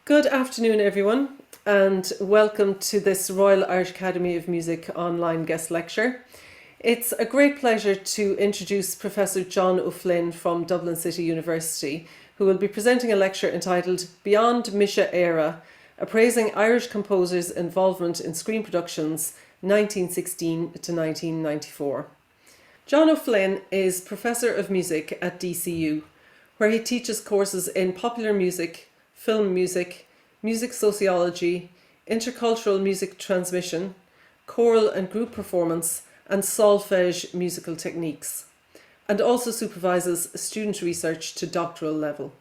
Good afternoon, everyone, and welcome to this Royal Irish Academy of Music online guest lecture. It's a great pleasure to introduce Professor John O'Flynn from Dublin City University, who will be presenting a lecture entitled Beyond Mise, Éire, Appraising Irish Composers' Involvement in Screen Productions 1916 to 1994. John O'Flynn is Professor of Music at DCU, where he teaches courses in popular music, film music, music sociology, intercultural music transmission, choral and group performance, and solfège musical techniques, and also supervises student research to doctoral level.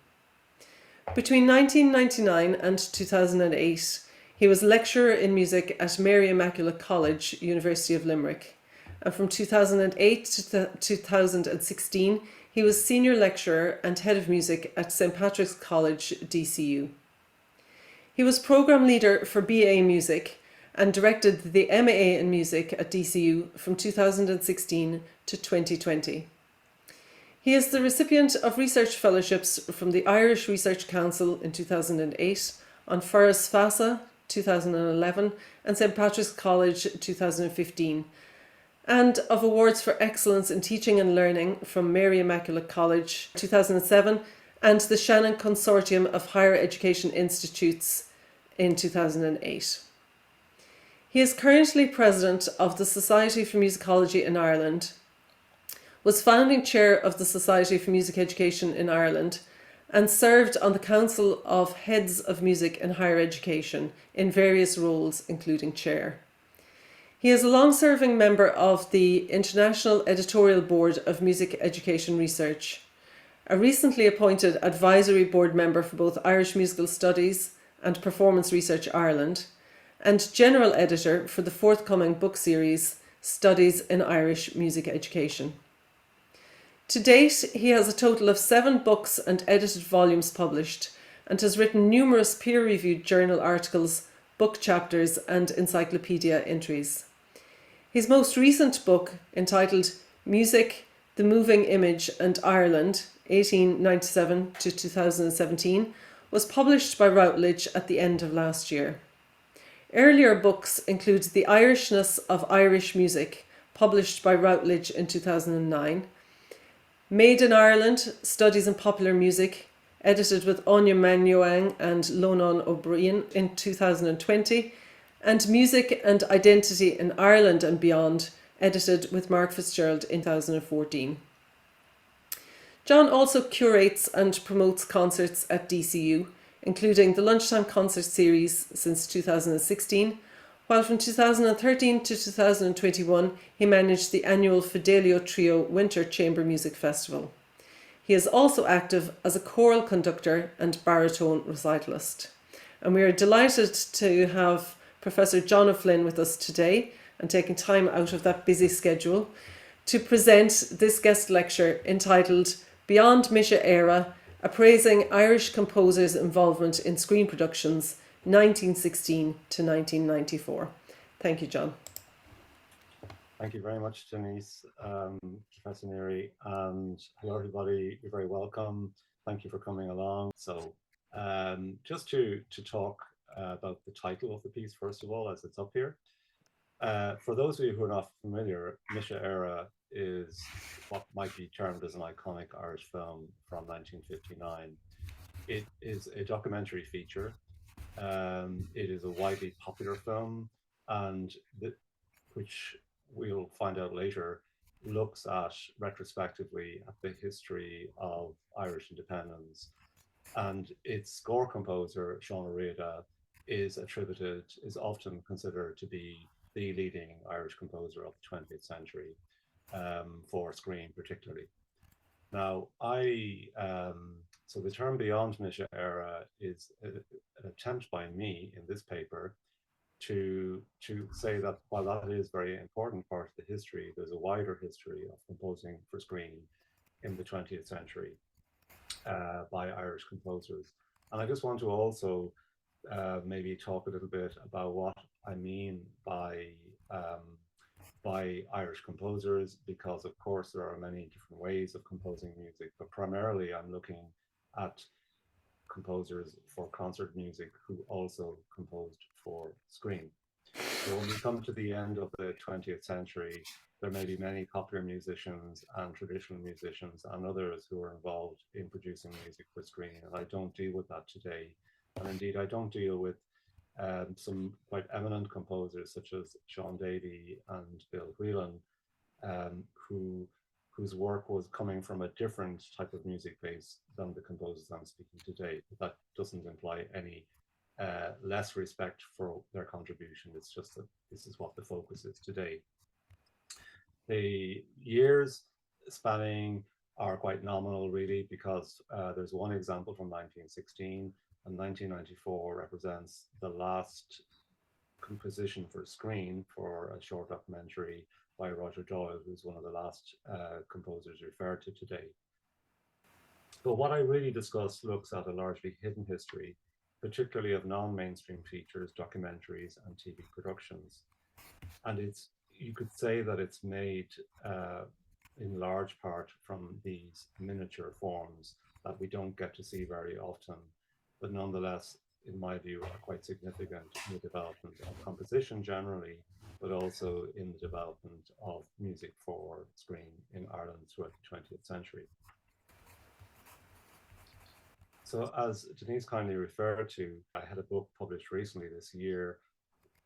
Between 1999 and 2008, he was lecturer in music at Mary Immaculate College, University of Limerick, and from 2008 to 2016, he was senior lecturer and head of music at St Patrick's College, DCU. He was programme leader for BA Music and directed the MA in Music at DCU from 2016 to 2020. He is the recipient of research fellowships from the Irish Research Council in 2008, on Ferris Fassa 2011 and St Patrick's College 2015, and of awards for excellence in teaching and learning from Mary Immaculate College 2007 and the Shannon Consortium of Higher Education Institutes in 2008. He is currently president of the Society for Musicology in Ireland, was founding chair of the Society for Music Education in Ireland, and served on the Council of Heads of Music in Higher Education in various roles, including chair. He is a long-serving member of the International Editorial Board of Music Education Research, a recently appointed advisory board member for both Irish Musical Studies and Performance Research Ireland, and general editor for the forthcoming book series Studies in Irish Music Education. To date, he has a total of 7 books and edited volumes published, and has written numerous peer-reviewed journal articles, book chapters, and encyclopedia entries. His most recent book, entitled Music, the Moving Image and Ireland, 1897 to 2017, was published by Routledge at the end of last year. Earlier books include The Irishness of Irish Music, published by Routledge in 2009, Made in Ireland, Studies in Popular Music, edited with Anya Manyoang and Lonan O'Brien in 2020, and Music and Identity in Ireland and Beyond, edited with Mark Fitzgerald in 2014. John also curates and promotes concerts at DCU, including the Lunchtime Concert Series since 2016, while from 2013 to 2021 he managed the annual Fidelio Trio Winter Chamber Music Festival. He is also active as a choral conductor and baritone recitalist. And we are delighted to have Professor John O'Flynn with us today, and taking time out of that busy schedule to present this guest lecture entitled Beyond Mise, Éire, Appraising Irish Composers' Involvement in Screen Productions 1916 to 1994. Thank you, John. Thank you very much, Denise, Professor Éire, and hello everybody, you're very welcome. Thank you for coming along. So just to talk about the title of the piece, first of all, as it's up here. For those of you who are not familiar, Mise, Éire is what might be termed as an iconic Irish film from 1959. It is a documentary feature. It is a widely popular film, and which we'll find out later, looks at retrospectively at the history of Irish independence. And its score composer, Sean O'Riordan, is often considered to be the leading Irish composer of the 20th century, for screen particularly. Now, so the term Beyond Mise, Éire is an attempt by me in this paper to say that while that is a very important part of the history, there's a wider history of composing for screen in the 20th century by Irish composers. And I just want to also maybe talk a little bit about what I mean by Irish composers, because of course there are many different ways of composing music, but primarily I'm looking at composers for concert music who also composed for screen. So when we come to the end of the 20th century, there may be many popular musicians and traditional musicians and others who are involved in producing music for screen. And I don't deal with that today. And indeed, I don't deal with some quite eminent composers such as Sean Davey and Bill Whelan, whose work was coming from a different type of music base than the composers I'm speaking today. But that doesn't imply any less respect for their contribution. It's just that this is what the focus is today. The years spanning are quite nominal, really, because there's one example from 1916, and 1994 represents the last composition for screen for a short documentary by Roger Doyle, who's one of the last composers referred to today. But what I really discuss looks at a largely hidden history, particularly of non-mainstream features, documentaries, and TV productions. And you could say that it's made in large part from these miniature forms that we don't get to see very often, but nonetheless, in my view, are quite significant in the development of composition generally, but also in the development of music for screen in Ireland throughout the 20th century. So as Denise kindly referred to, I had a book published recently this year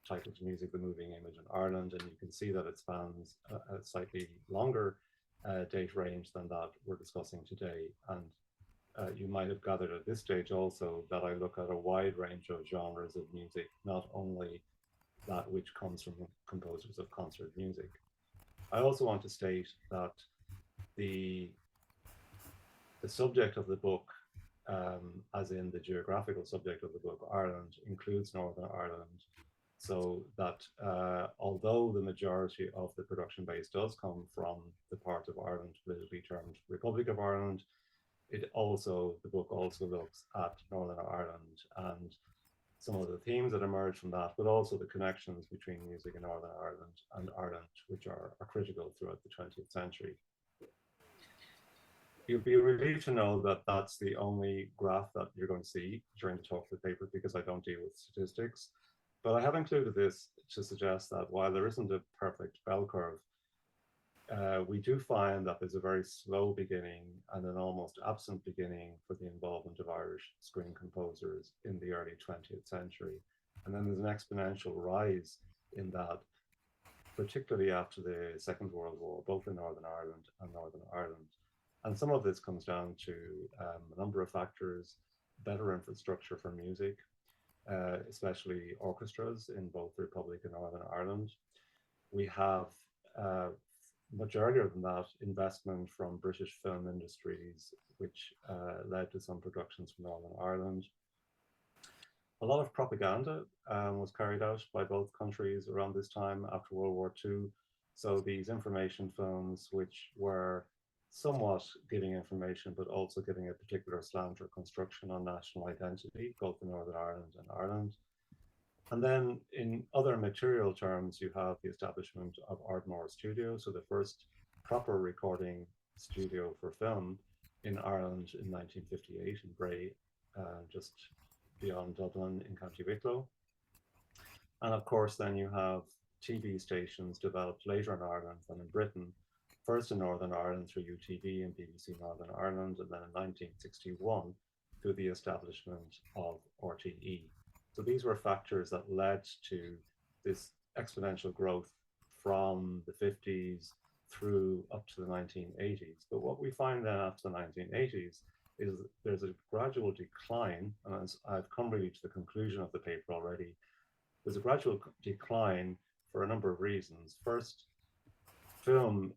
titled Music, the Moving Image in Ireland, and you can see that it spans a slightly longer date range than that we're discussing today. And you might have gathered at this stage also that I look at a wide range of genres of music, not only that which comes from composers of concert music. I also want to state that the subject of the book, as in the geographical subject of the book, Ireland, includes Northern Ireland, so that although the majority of the production base does come from the part of Ireland politically termed Republic of Ireland, the book also looks at Northern Ireland and some of the themes that emerge from that, but also the connections between music in Northern Ireland and Ireland, which are critical throughout the 20th century. You'll be relieved to know that that's the only graph that you're going to see during the talk of the paper, because I don't deal with statistics. But I have included this to suggest that while there isn't a perfect bell curve, we do find that there's a very slow beginning and an almost absent beginning for the involvement of Irish screen composers in the early 20th century. And then there's an exponential rise in that, particularly after the Second World War, both in Northern Ireland and Northern Ireland. And some of this comes down to a number of factors: better infrastructure for music, especially orchestras in both the Republic and Northern Ireland. We have, much earlier than that, investment from British film industries, which led to some productions from Northern Ireland. A lot of propaganda was carried out by both countries around this time after World War II. So these information films, which were somewhat giving information, but also giving a particular slant or construction on national identity, both in Northern Ireland and Ireland. And then in other material terms, you have the establishment of Ardmore Studio, so the first proper recording studio for film in Ireland in 1958 in Bray, just beyond Dublin in County Wicklow. And of course, then you have TV stations developed later in Ireland than in Britain, first in Northern Ireland through UTV and BBC Northern Ireland, and then in 1961 through the establishment of RTE. So these were factors that led to this exponential growth from the 50s through up to the 1980s. But what we find then after the 1980s is there's a gradual decline, and as I've come really to the conclusion of the paper already, there's a gradual decline for a number of reasons. First, film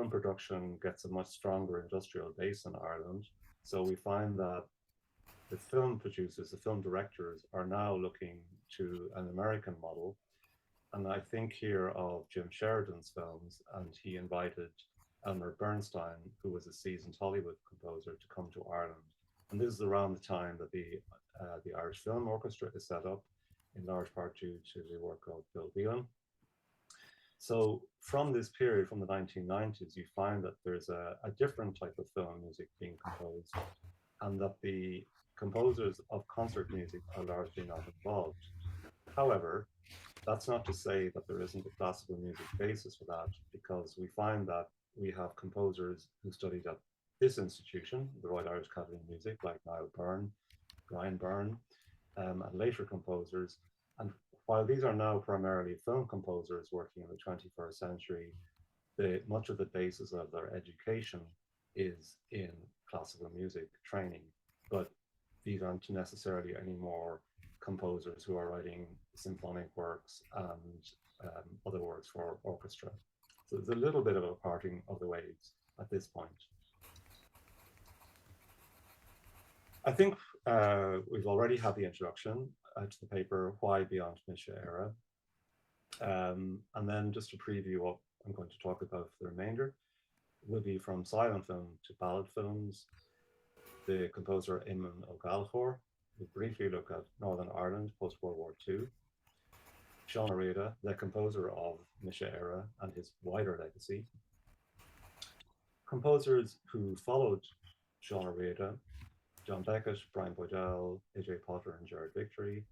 production gets a much stronger industrial base in Ireland. So we find that the film producers, the film directors, are now looking to an American model. And I think here of Jim Sheridan's films, and he invited Elmer Bernstein, who was a seasoned Hollywood composer, to come to Ireland. And this is around the time that the Irish Film Orchestra is set up, in large part due to the work of Bill Whelan. So from this period, from the 1990s, you find that there's a different type of film music being composed. and that the composers of concert music are largely not involved. However, that's not to say that there isn't a classical music basis for that, because we find that we have composers who studied at this institution, the Royal Irish Academy of Music, like Niall Byrne, Brian Byrne, and later composers. And while these are now primarily film composers working in the 21st century, much of the basis of their education is in classical music training. But these aren't necessarily any more composers who are writing symphonic works and other works for orchestra. So there's a little bit of a parting of the ways at this point. I think we've already had the introduction to the paper, Why Beyond Mise, Éire. And then just a preview what I'm going to talk about for the remainder will be from silent film to ballad films, the composer Eamon O'Gallagher. We'll briefly look at Northern Ireland post-World War II. Sean O'Riordan, the composer of Mise, Éire and his wider legacy. Composers who followed Sean O'Riordan, John Beckett, Brian Boydell, AJ Potter, and Gerard Victory.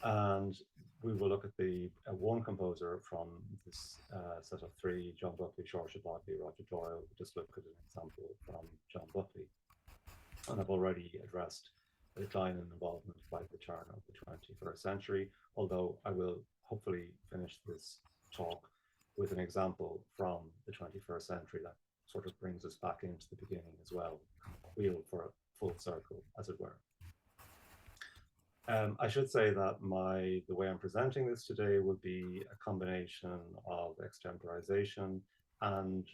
And we will look at the one composer from this set of three, John Buckley, Saoirse Bodley, Roger Doyle. We'll just look at an example from John Buckley. And I've already addressed the decline in involvement by the turn of the 21st century, although I will hopefully finish this talk with an example from the 21st century that sort of brings us back into the beginning as well, wheel for a full circle, as it were. I should say that the way I'm presenting this today will be a combination of extemporization and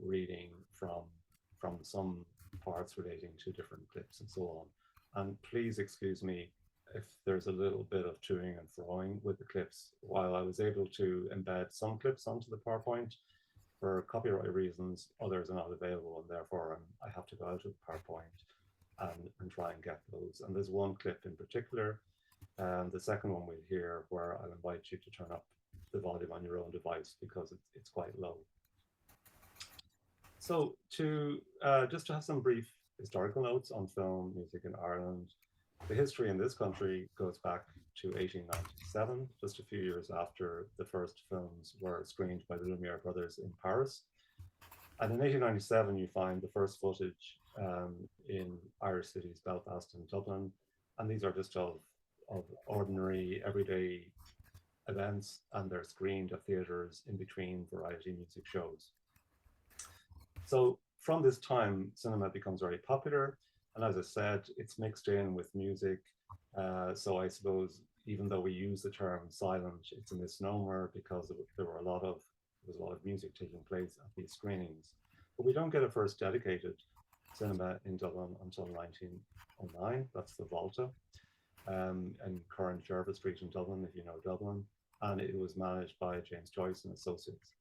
reading from some parts relating to different clips and so on. And please excuse me if there's a little bit of toing and froing with the clips. While I was able to embed some clips onto the PowerPoint, for copyright reasons, others are not available, and therefore I have to go out of the PowerPoint and try and get those. And there's one clip in particular, the second one we'll hear, where I'll invite you to turn up the volume on your own device because it's quite low. So just to have some brief historical notes on film music in Ireland, the history in this country goes back to 1897, just a few years after the first films were screened by the Lumiere brothers in Paris. And in 1897, you find the first footage in Irish cities, Belfast and Dublin. And these are just of ordinary, everyday events, and they're screened at theatres in between variety music shows. So from this time, cinema becomes very popular. And as I said, it's mixed in with music. So I suppose, even though we use the term silent, it's a misnomer because there was a lot of music taking place at these screenings. But we don't get a first dedicated cinema in Dublin until 1909. That's the Volta, in current Jervis Street in Dublin, if you know Dublin. And it was managed by James Joyce and Associates.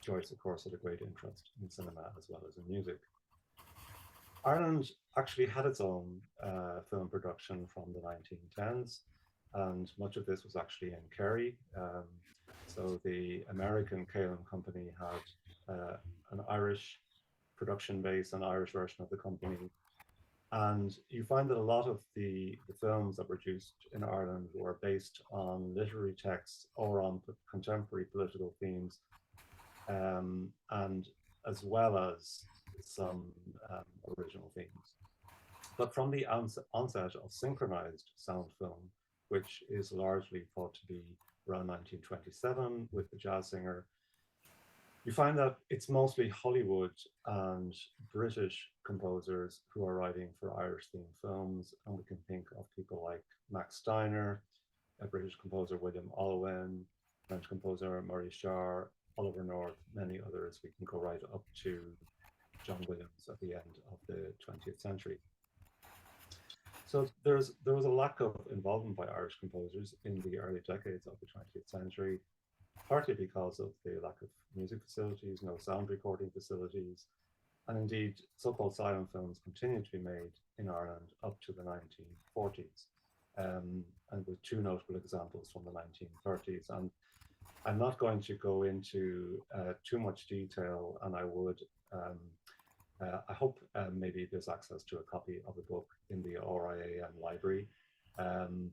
Joyce, of course, had a great interest in cinema as well as in music. Ireland actually had its own film production from the 1910s, and much of this was actually in Kerry. So the American Calum Company had an Irish production base, an Irish version of the company. And you find that a lot of the films that were produced in Ireland were based on literary texts or on contemporary political themes, and as well as some original themes. But from the onset of synchronized sound film, which is largely thought to be around 1927 with the jazz singer, you find that it's mostly Hollywood and British composers who are writing for Irish themed films. And we can think of people like Max Steiner, a British composer, William Olwen, French composer Maurice Jarre, Oliver North, many others. We can go right up to John Williams at the end of the 20th century. So there was a lack of involvement by Irish composers in the early decades of the 20th century, partly because of the lack of music facilities, no sound recording facilities, and indeed so-called silent films continued to be made in Ireland up to the 1940s, and with two notable examples from the 1930s. And I'm not going to go into too much detail, and I would I hope maybe there's access to a copy of the book in the RIAM library,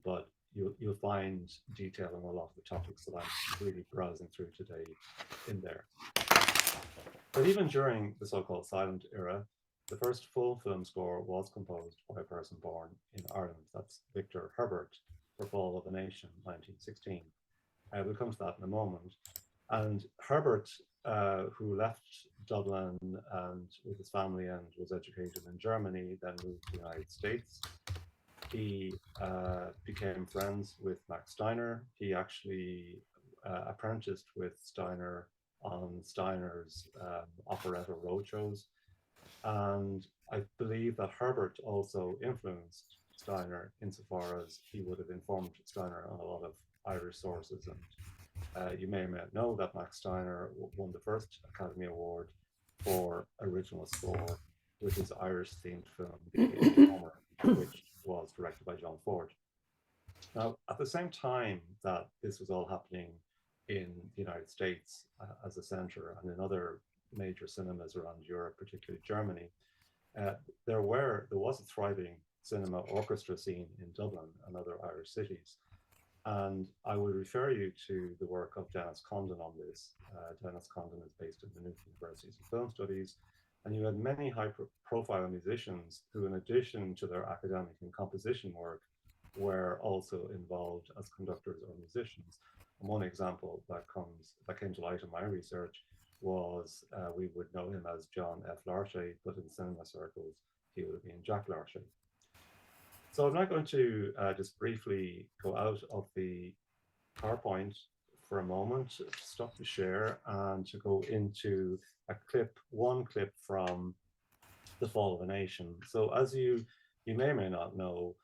but you'll find detail on a lot of the topics that I'm really browsing through today in there. But even during the so-called silent era, the first full film score was composed by a person born in Ireland. That's Victor Herbert for Fall of a Nation, 1916. We'll come to that in a moment. And Herbert, who left Dublin and with his family and was educated in Germany, then moved to the United States. He became friends with Max Steiner. He actually apprenticed with Steiner on Steiner's operetta roadshows. And I believe that Herbert also influenced Steiner insofar as he would have informed Steiner on a lot of Irish sources. And you may or may not know that Max Steiner won the first Academy Award for original score with his Irish-themed film, The Informer, which was directed by John Ford. Now, at the same time that this was all happening in the United States as a center and in other major cinemas around Europe, particularly Germany, there was a thriving cinema orchestra scene in Dublin and other Irish cities. And I would refer you to the work of Dennis Condon on this. Dennis Condon is based in the Newton University of Film Studies, and you had many high-profile musicians who, in addition to their academic and composition work, were also involved as conductors or musicians. And one example that came to light in my research was we would know him as John F. Larche, but in cinema circles, he would have been Jack Larche. So I'm now going to just briefly go out of the PowerPoint for a moment, to stop the share, and to go into one clip from The Fall of a Nation. So as you may or may not know,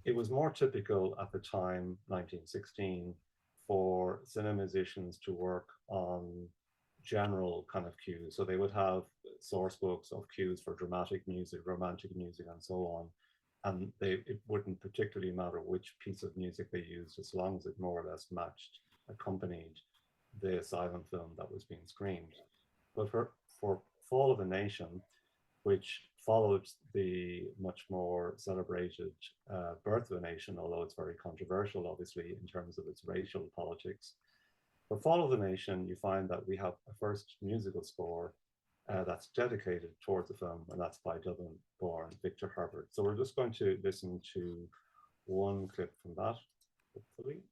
it was more typical at the time, 1916, for cinema musicians to work on general kind of cues. So they would have source books of cues for dramatic music, romantic music, and so on. And it wouldn't particularly matter which piece of music they used, as long as it more or less accompanied the silent film that was being screened. But for Fall of a Nation, which followed the much more celebrated Birth of a Nation, although it's very controversial, obviously, in terms of its racial politics. For Fall of the Nation, you find that we have a first musical score that's dedicated towards the film, and that's by Dublin-born Victor Herbert. So we're just going to listen to one clip from that, hopefully.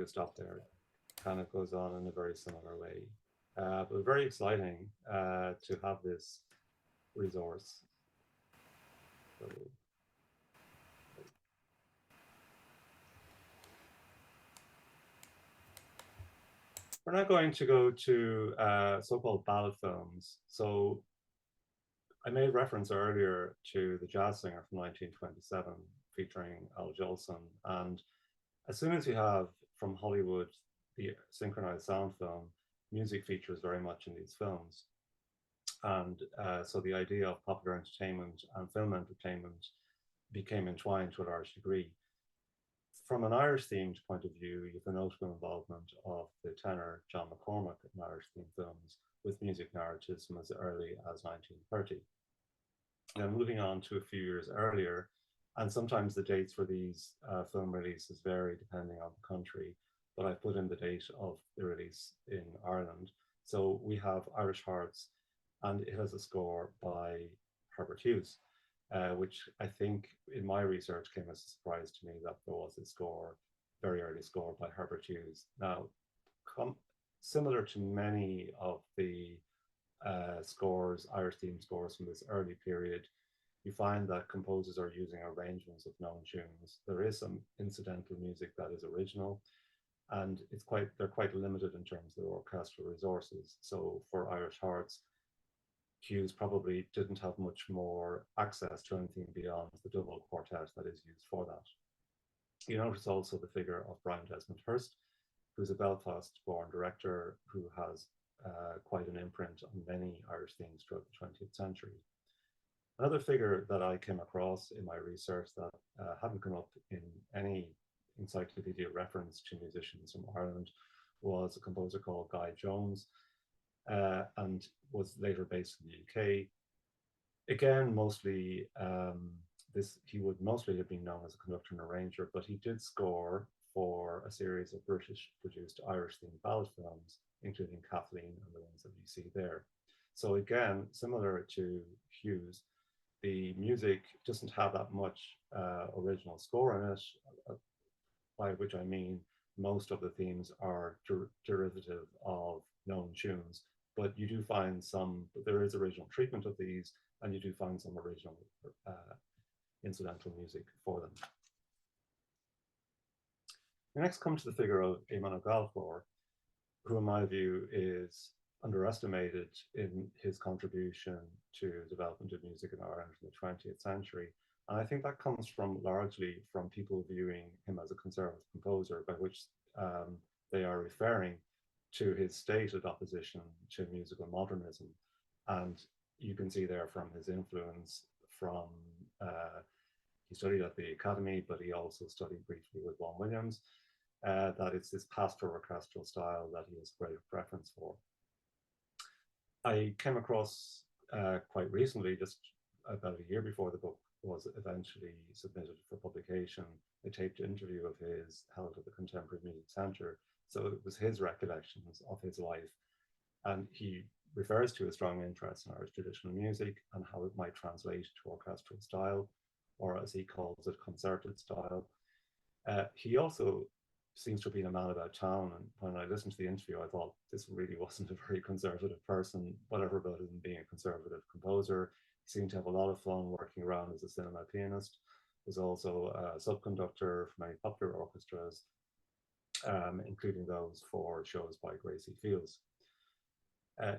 Stop there. Kind of goes on in a very similar way, but very exciting to have this resource. So, we're now going to go to so-called ballad films. So I made reference earlier to The Jazz Singer from 1927 featuring Al Jolson, and as soon as you have from Hollywood the synchronized sound film, music features very much in these films. And so the idea of popular entertainment and film entertainment became entwined to a large degree. From an Irish-themed point of view, you have the notable involvement of the tenor John McCormack in Irish-themed films with music narratives from as early as 1930. Then moving on to a few years earlier, and sometimes the dates for these film releases vary depending on the country, but I've put in the date of the release in Ireland. So we have Irish Hearts, and it has a score by Herbert Hughes, which I think in my research came as a surprise to me that there was a score, very early score by Herbert Hughes. Now, similar to many of the scores, Irish theme scores from this early period, you find that composers are using arrangements of known tunes. There is some incidental music that is original, and they're quite limited in terms of their orchestral resources. So for Irish Hearts, Hughes probably didn't have much more access to anything beyond the double quartet that is used for that. You notice also the figure of Brian Desmond Hurst, who's a Belfast-born director who has quite an imprint on many Irish themes throughout the 20th century. Another figure that I came across in my research that hadn't come up in any encyclopedia reference to musicians from Ireland was a composer called Guy Jones, and was later based in the UK. Again, mostly he would mostly have been known as a conductor and arranger, but he did score for a series of British-produced Irish-themed ballad films, including Kathleen and the ones that you see there. So again, similar to Hughes, the music doesn't have that much original score in it, by which I mean most of the themes are derivative of known tunes, but you do find there is original treatment of these, and you do find some original incidental music for them. We next come to the figure of Eamon O'Gallagher, who in my view is underestimated in his contribution to the development of music in Ireland in the 20th century. And I think that comes largely from people viewing him as a conservative composer, by which they are referring to his stated opposition to musical modernism. And you can see there from his influence from, he studied at the Academy, but he also studied briefly with Vaughan Williams, that it's this pastoral orchestral style that he has great preference for. I came across quite recently, just about a year before the book was eventually submitted for publication, a taped interview of his held at the Contemporary Music Centre. So it was his recollections of his life. And he refers to a strong interest in Irish traditional music and how it might translate to orchestral style, or as he calls it, concerted style. He also seems to have been a man about town. And when I listened to the interview, I thought this really wasn't a very conservative person, whatever about him being a conservative composer. He seemed to have a lot of fun working around as a cinema pianist. Was also a subconductor for many popular orchestras, including those for shows by Gracie Fields.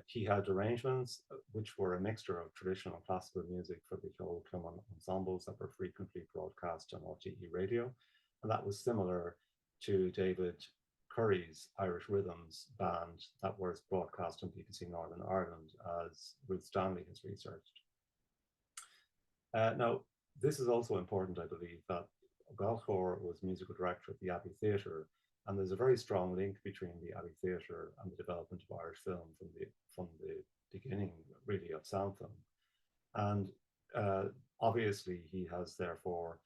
He had arrangements which were a mixture of traditional and classical music for the old Clonmel ensembles that were frequently broadcast on RTE radio. And that was similar to David Curry's Irish Rhythms band that was broadcast on BBC Northern Ireland, as Ruth Stanley has researched. Now, this is also important, I believe, that O'Gallagher was musical director at the Abbey Theatre, and there's a very strong link between the Abbey Theatre and the development of Irish film from the beginning, really, of sound film. And obviously, he has therefore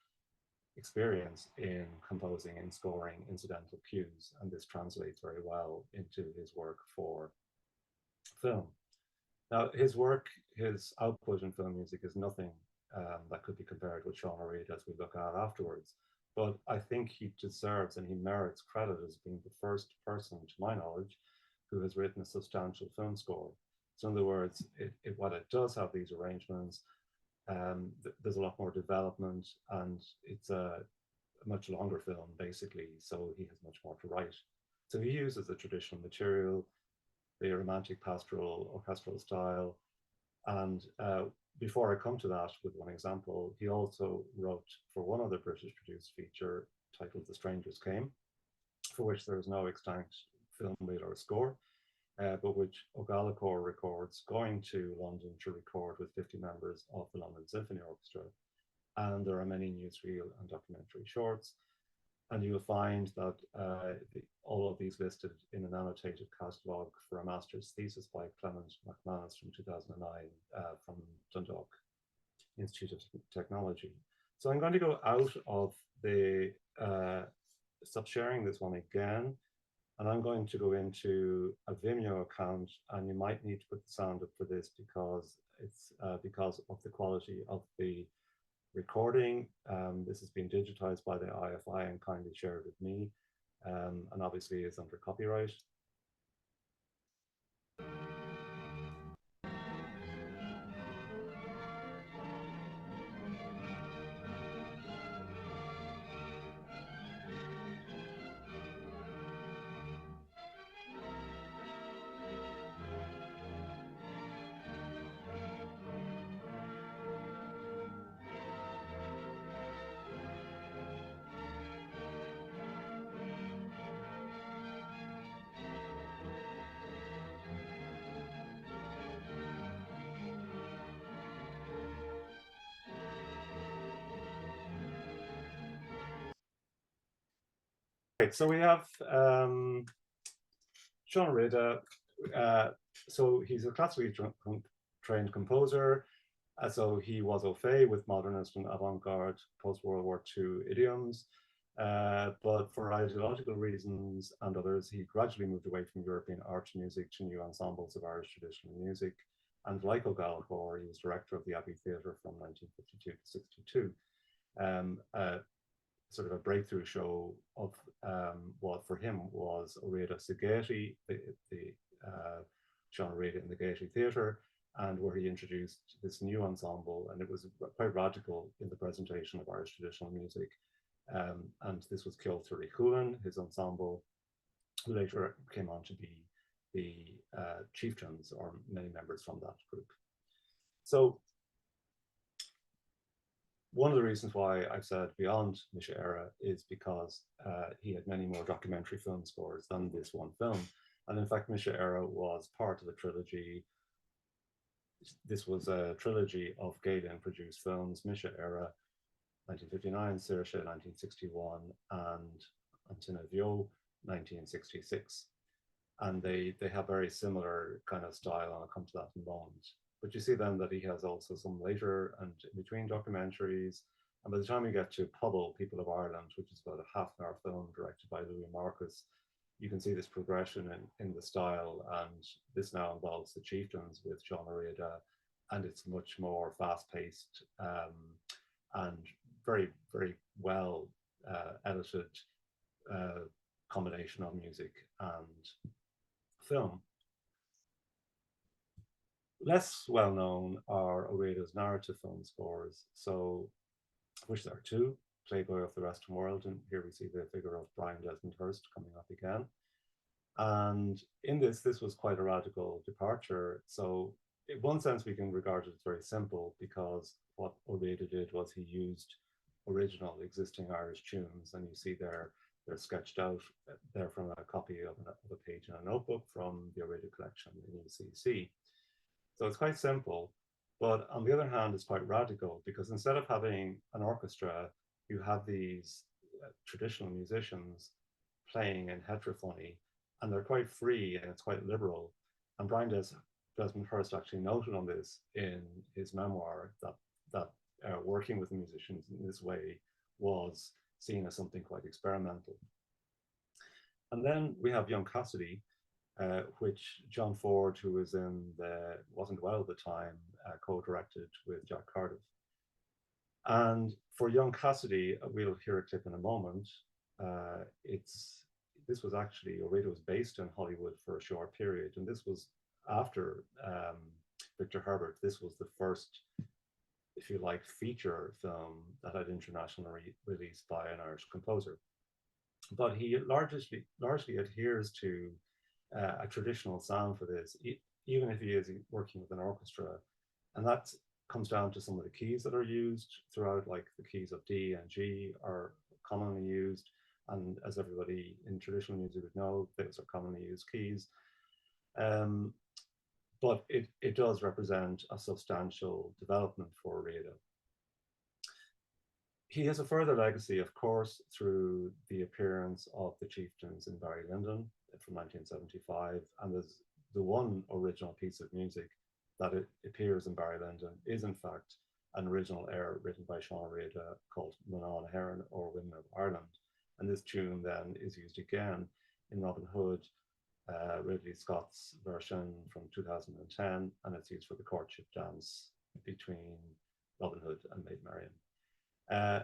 experience in composing and scoring incidental cues, and this translates very well into his work for film. Now, his output in film music is nothing that could be compared with Sean Reid, as we look at afterwards. But I think he deserves and he merits credit as being the first person, to my knowledge, who has written a substantial film score. So in other words, while it does have these arrangements, there's a lot more development, and it's a much longer film, basically, so he has much more to write. So he uses the traditional material, the romantic pastoral orchestral style, and before I come to that with one example, he also wrote for one other British-produced feature titled The Strangers Came, for which there is no extant film reel or score, but which O'Gallagher records going to London to record with 50 members of the London Symphony Orchestra. And there are many newsreel and documentary shorts. And you'll find that all of these listed in an annotated catalogue for a master's thesis by Clement McManus from 2009 from Dundalk Institute of Technology. So I'm going to go out of stop sharing this one again, and I'm going to go into a Vimeo account, and you might need to put the sound up for this because it's because of the quality of the recording. This has been digitized by the IFI and kindly shared with me, and obviously is under copyright. Right, so we have Sean Rida. So he's a classically trained composer. So he was au fait with modernist and avant-garde post-World War II idioms. But for ideological reasons and others, he gradually moved away from European art music to new ensembles of Irish traditional music. And like O'Gallagher, he was director of the Abbey Theatre from 1952 to 62. Sort of a breakthrough show of what for him was Oreida Sageti, the Sean Oreida in the Gaiety Theatre, and where he introduced this new ensemble, and it was quite radical in the presentation of Irish traditional music. And this was Kilturry Chuan, his ensemble, who later came on to be the chieftains, or many members from that group. So one of the reasons why I've said beyond Mise, Éire is because he had many more documentary film scores than this one film. And in fact, Mise, Éire was part of a trilogy. This was a trilogy of Gaelian produced films: Mise, Éire, 1959, Saoirse, 1961, and Antina Vio, 1966. And they have very similar kind of style, and I'll come to that in a moment. But you see then that he has also some later and in between documentaries. And by the time we get to Pobble, People of Ireland, which is about a half-an-hour film directed by Louis Marcus, you can see this progression in the style. And this now involves the chieftains with Sean Oreida, and it's much more fast-paced and very, very well edited combination of music and film. Less well known are Oreida's narrative film scores, so which there are two: Playboy of the Western World, and here we see the figure of Brian Desmond Hurst coming up again. And in this was quite a radical departure. So in one sense, we can regard it as very simple, because what Oreida did was he used original existing Irish tunes, and you see they're sketched out there from a copy of a page in a notebook from the Oreida collection in UCC. So it's quite simple, but on the other hand, it's quite radical, because instead of having an orchestra, you have these traditional musicians playing in heterophony, and they're quite free and it's quite liberal. And Brian Desmond Hurst actually noted on this in his memoir that working with the musicians in this way was seen as something quite experimental. And then we have Young Cassidy, which John Ford, who was wasn't well at the time, co-directed with Jack Cardiff. And for Young Cassidy, we'll hear a clip in a moment. This was actually, Oreida was based in Hollywood for a short period, and this was after Victor Herbert. This was the first, if you like, feature film that had international release by an Irish composer. But he largely adheres to a traditional sound for this, even if he is working with an orchestra. And that comes down to some of the keys that are used throughout, like the keys of D and G are commonly used. And as everybody in traditional music would know, those are commonly used keys. But it does represent a substantial development for Oreida. He has a further legacy, of course, through the appearance of the Chieftains in Barrylyndon from 1975. And there's the one original piece of music that appears in Barrylyndon is, in fact, an original air written by Sean Oreida called Manon Heron, or Women of Ireland. And this tune then is used again in Robin Hood, Ridley Scott's version from 2010, and it's used for the courtship dance between Robin Hood and Maid Marian.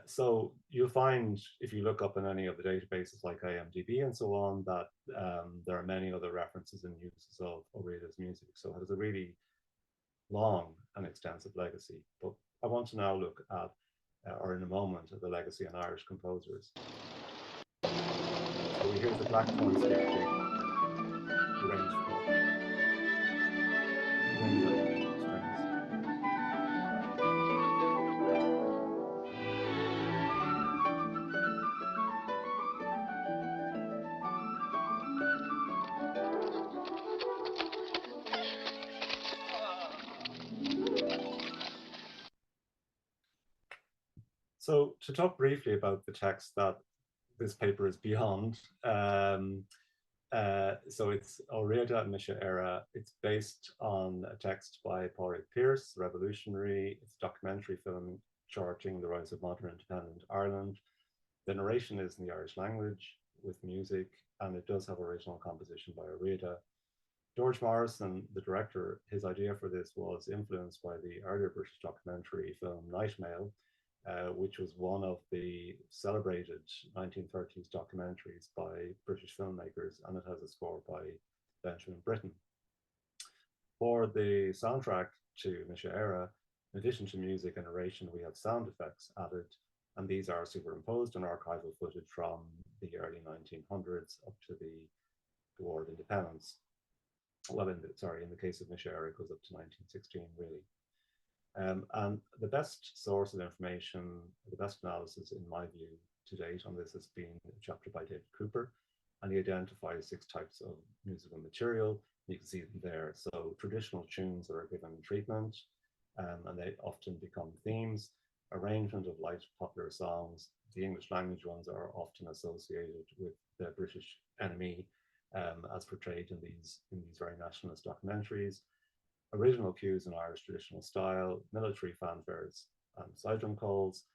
So you'll find, if you look up in any of the databases like IMDb and so on, that there are many other references and uses of Oreida's music. So it has a really long and extensive legacy. But I want to now look at, or in a moment, at the legacy on Irish composers. So we hear the Blackthorn Skipjig arranged for wind and strings. So to talk briefly about the text that this paper is beyond. So it's Éire, Mise, Éire. It's based on a text by Pádraig Pearse, revolutionary. It's a documentary film charting the rise of modern independent Ireland. The narration is in the Irish language with music, and it does have original composition by Éire. George Morrison, the director, his idea for this was influenced by the earlier British documentary film Night Mail, which was one of the celebrated 1930s documentaries by British filmmakers, and it has a score by Benjamin Britten. For the soundtrack to Mise, Éire, in addition to music and narration, we have sound effects added, and these are superimposed on archival footage from the early 1900s up to the War of Independence. Well, in the case of Mise, Éire, it goes up to 1916, really. And the best source of information, the best analysis, in my view, to date on this has been a chapter by David Cooper, and he identifies 6 types of musical material. You can see them there. So traditional tunes are given treatment, and they often become themes. Arrangement of light popular songs. The English language ones are often associated with the British enemy, as portrayed in these very nationalist documentaries. Original cues in Irish traditional style, military fanfares, and side drum calls.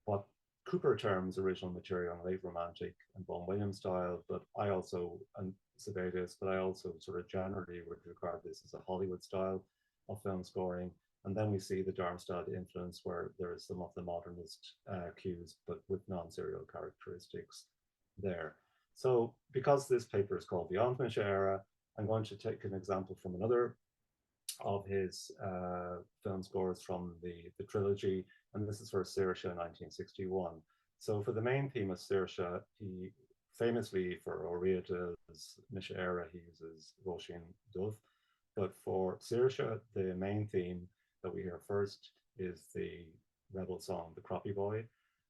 What Cooper terms original material and late romantic and Vaughan Williams style, but I also, and survey this, but I also sort of generally would regard this as a Hollywood style of film scoring. And then we see the Darmstadt influence, where there is some of the modernist cues, but with non-serial characteristics there. So because this paper is called Beyond Mise, Éire, I'm going to take an example from another of his film scores from the trilogy, and this is for Saoirse 1961. So for the main theme of Saoirse, he famously, for Óire's Mise, Éire, he uses Róisín Dubh, but for Saoirse, the main theme that we hear first is the rebel song, The Croppy Boy.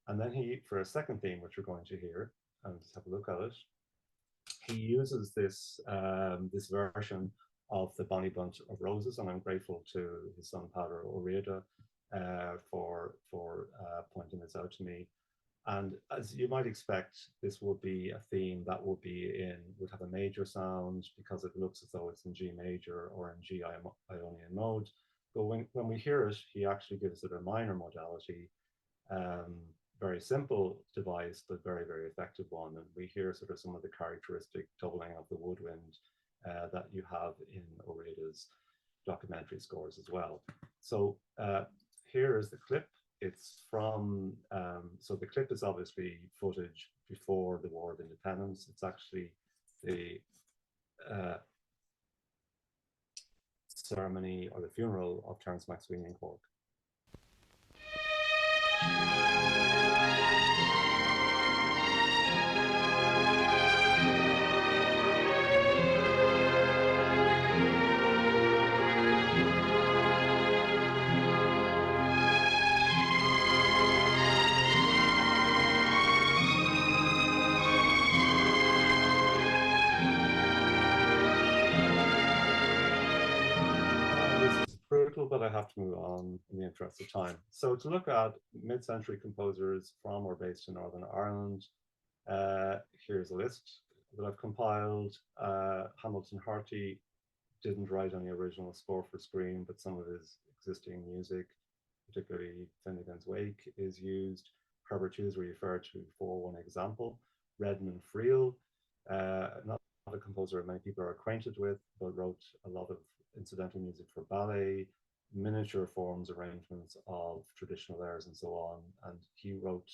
And then he, for a second theme, which we're going to hear, and just have a look at it, he uses this this version of the Bonnie Bunt of Roses, and I'm grateful to his son Padre Óire for pointing this out to me. And as you might expect, this would be a theme that would have a major sound, because it looks as though it's in G major or in G Ionian mode. But when we hear it, he actually gives it a minor modality. Very simple device, but very, very effective one. And we hear sort of some of the characteristic doubling of the woodwind that you have in Óire's documentary scores as well. So here is the clip. It's from, so the clip is obviously footage before the War of Independence. It's actually the ceremony or the funeral of Terence MacSweeney in Cork. Brutal, but I have to move on in the interest of time. So to look at mid-century composers from or based in Northern Ireland, here's a list that I've compiled. Hamilton Harty didn't write any original score for screen, but some of his existing music, particularly Finnegan's Wake, is used. Herbert Hughes we referred to for one example. Redmond Friel, not a composer many people are acquainted with, but wrote a lot of incidental music for ballet, miniature forms, arrangements of traditional airs, and so on. And he wrote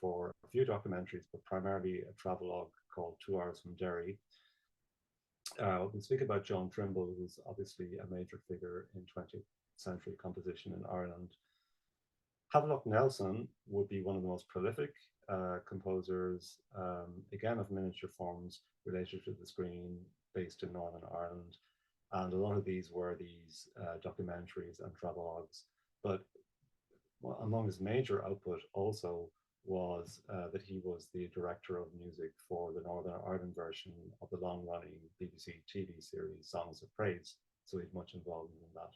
for a few documentaries, but primarily a travelogue called 2 Hours from Derry. We'll speak about John Trimble, who's obviously a major figure in 20th century composition in Ireland. Havelock Nelson would be one of the most prolific composers, again of miniature forms related to the screen, based in Northern Ireland. And a lot of these were these documentaries and travelogues. But among his major output also was that he was the director of music for the Northern Ireland version of the long-running BBC TV series Songs of Praise. So he's much involved in that.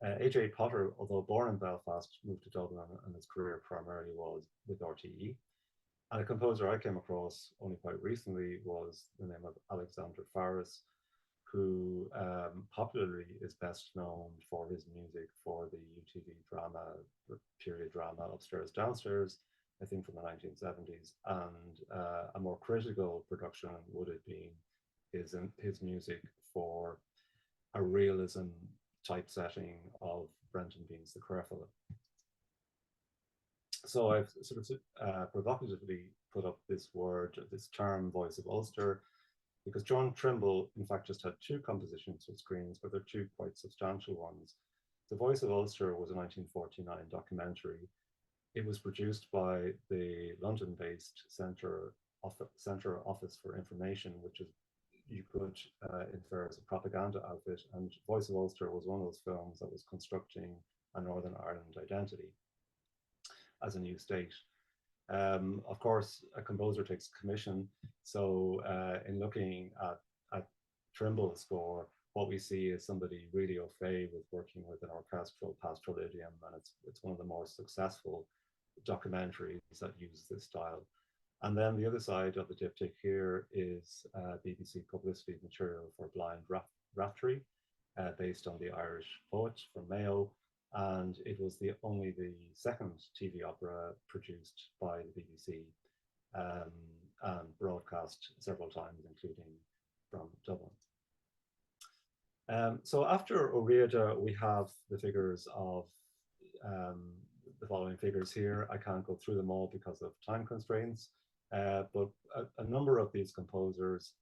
AJ Potter, although born in Belfast, moved to Dublin, and his career primarily was with RTE. And a composer I came across only quite recently was the name of Alexander Faris, who popularly is best known for his music for the UTV drama, period drama Upstairs Downstairs, I think from the 1970s. And a more critical production would have been his music for a realism typesetting of Brenton Behan's The Careful. So I've sort of provocatively put up this term, voice of Ulster, because John Trimble, in fact, just had two compositions for screens, but they're two quite substantial ones. The Voice of Ulster was a 1949 documentary. It was produced by the London-based Centre Office for Information, which is, you could infer as a propaganda outfit, and Voice of Ulster was one of those films that was constructing a Northern Ireland identity as a new state. Of course, a composer takes commission. So in looking at Trimble's score, what we see is somebody really au fait with working with an orchestral pastoral idiom, and it's one of the more successful documentaries that use this style. And then the other side of the diptych here is BBC publicity material for Blind Raftery, based on the Irish poet from Mayo. And it was only the second TV opera produced by the BBC and broadcast several times, including from Dublin. So after Oreada, we have the figures of the following figures here. I can't go through them all because of time constraints, but a number of these composers,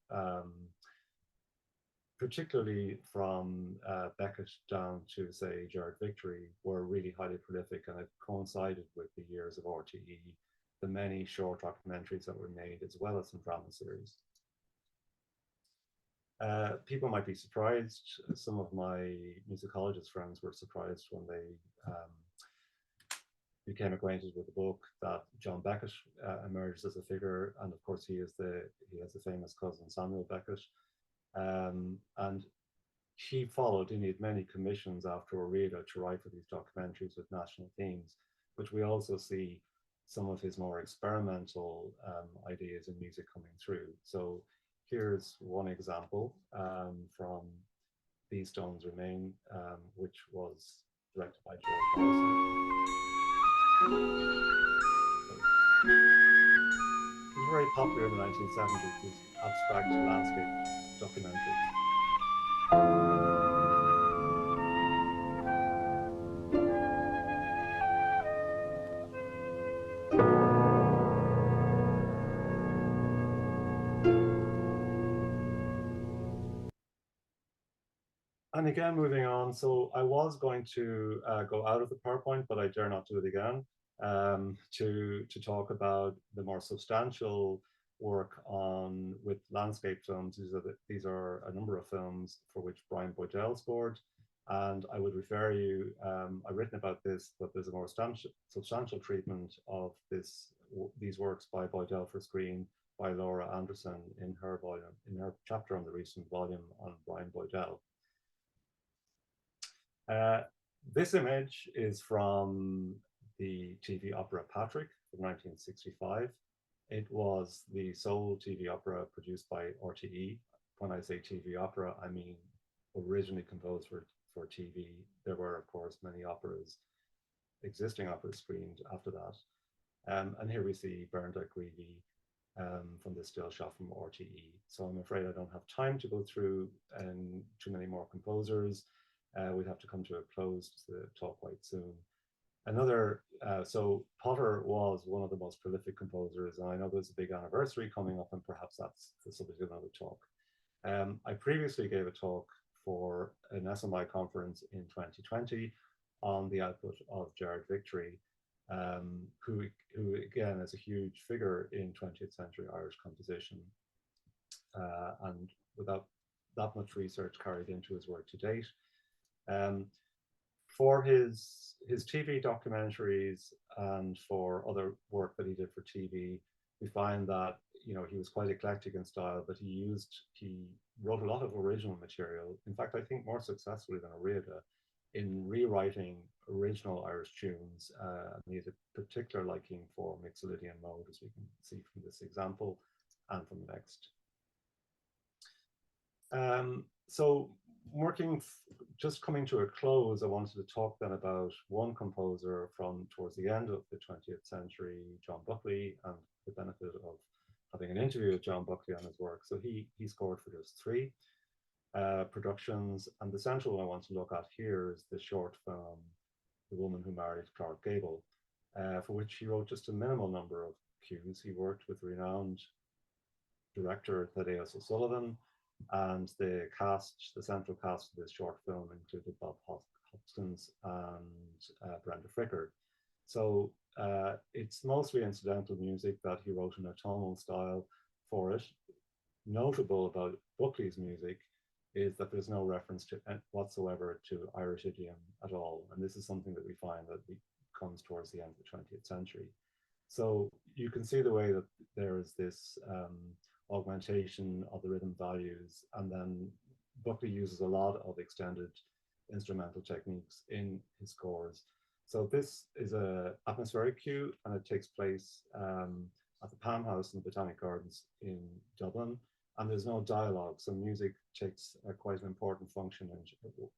particularly from Beckett down to, say, Gerard Victory, were really highly prolific, and it coincided with the years of RTE, the many short documentaries that were made, as well as some drama series. People might be surprised. Some of my musicologist friends were surprised when they became acquainted with the book that John Beckett emerged as a figure, and of course he has the famous cousin Samuel Beckett. And he followed, and he had many commissions after Oreada to write for these documentaries with national themes, which we also see some of his more experimental ideas in music coming through. So here's one example from These Stones Remain, which was directed by George Harrison. It was very popular in the 1970s, these abstract landscape documentaries. And again, moving on, so I was going to go out of the PowerPoint, but I dare not do it again, to talk about the more substantial work with landscape films. These are a number of films for which Brian Boydell scored, and I would refer you, I've written about this, but there's a more substantial treatment of these works by Boydell for screen by Laura Anderson in her chapter on the recent volume on Brian Boydell. This image is from the TV opera Patrick from 1965. It was the sole TV opera produced by RTE. When I say TV opera, I mean originally composed for TV. There were, of course, many existing operas screened after that. And here we see Bernard Greevy from the still shot from RTE. So I'm afraid I don't have time to go through too many more composers. We'd have to come to a close to talk quite soon. So Potter was one of the most prolific composers, and I know there's a big anniversary coming up, and perhaps that's the subject of another talk. I previously gave a talk for an SMI conference in 2020 on the output of Gerard Victory, who again is a huge figure in 20th century Irish composition, and without that much research carried into his work to date. For his TV documentaries and for other work that he did for TV, we find that he was quite eclectic in style, but he wrote a lot of original material. In fact, I think more successfully than Oreada in rewriting original Irish tunes, and he has a particular liking for Mixolydian mode, as we can see from this example and from the next. So just coming to a close, I wanted to talk then about one composer from towards the end of the 20th century, John Buckley, and the benefit of having an interview with John Buckley on his work. So he scored for just 3 productions, and the central one I want to look at here is the short film, The Woman Who Married Clark Gable, for which he wrote just a minimal number of cues. He worked with renowned director Thaddeus O'Sullivan, and the central cast of this short film included Bob Hoskins and Brenda Fricker. So it's mostly incidental music that he wrote in a tonal style for it. Notable about Buckley's music is that there's no reference whatsoever to Irish idiom at all. And this is something that we find that comes towards the end of the 20th century. So you can see the way that there is this augmentation of the rhythm values, and then Buckley uses a lot of extended instrumental techniques in his scores. So this is an atmospheric cue, and it takes place at the Palm House in the Botanic Gardens in Dublin, and there's no dialogue, so music takes quite an important function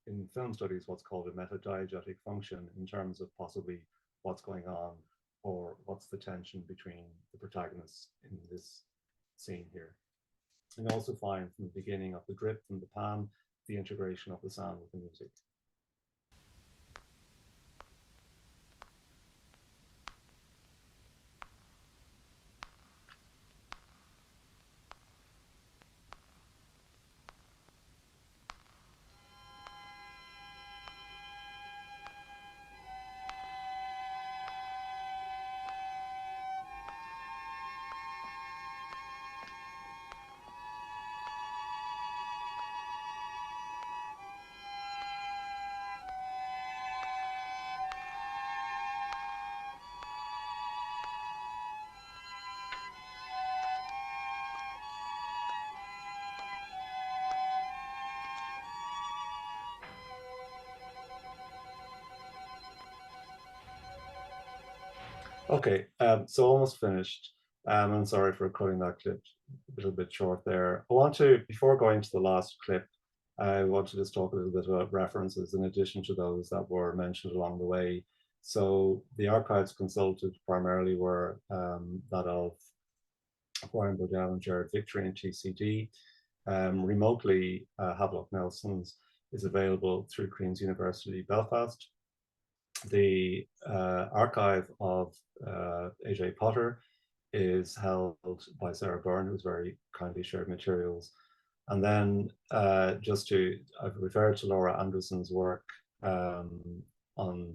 in film studies, what's called a metadiegetic function, in terms of possibly what's going on or what's the tension between the protagonists in this scene here. And also find from the beginning of the drip from the pan, the integration of the sound with the music. Okay, so almost finished. I'm sorry for cutting that clip a little bit short there. I want to, before going to the last clip, I want to just talk a little bit about references in addition to those that were mentioned along the way. So the archives consulted primarily were that of Brian Bodell and Jared Victory in TCD. Remotely, Havelock Nelson's is available through Queen's University Belfast. The archive of AJ Potter is held by Sarah Byrne, who's very kindly shared materials. And then I've referred to Laura Anderson's work on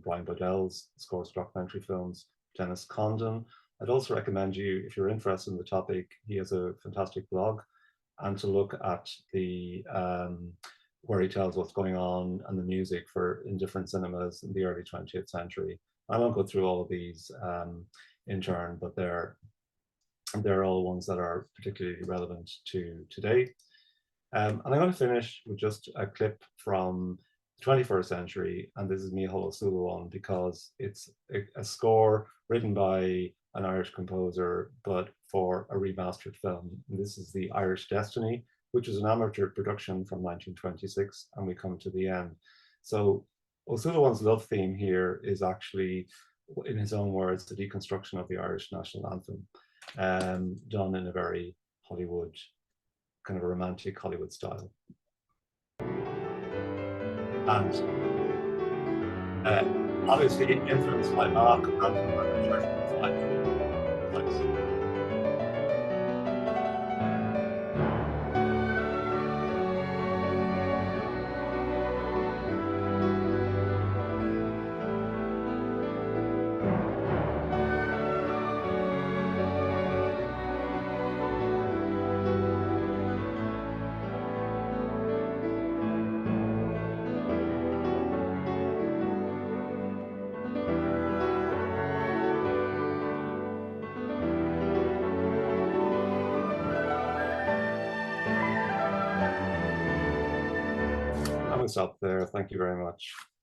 Brian Bodell's scores for documentary films, Dennis Condon. I'd also recommend you, if you're interested in the topic, he has a fantastic blog, and to look at the where he tells what's going on and the music in different cinemas in the early 20th century. I won't go through all of these in turn, but they're all ones that are particularly relevant to today. And I'm going to finish with just a clip from the 21st century, and this is Mícheál Ó Súilleabháin, because it's a score written by an Irish composer, but for a remastered film. And this is The Irish Destiny, which is an amateur production from 1926, and we come to the end. So Ó Súilleabháin's love theme here is actually, in his own words, the deconstruction of the Irish national anthem, done in a very Hollywood, kind of a romantic Hollywood style. And obviously influenced by Bach and the Church life. Stop there. Thank you very much.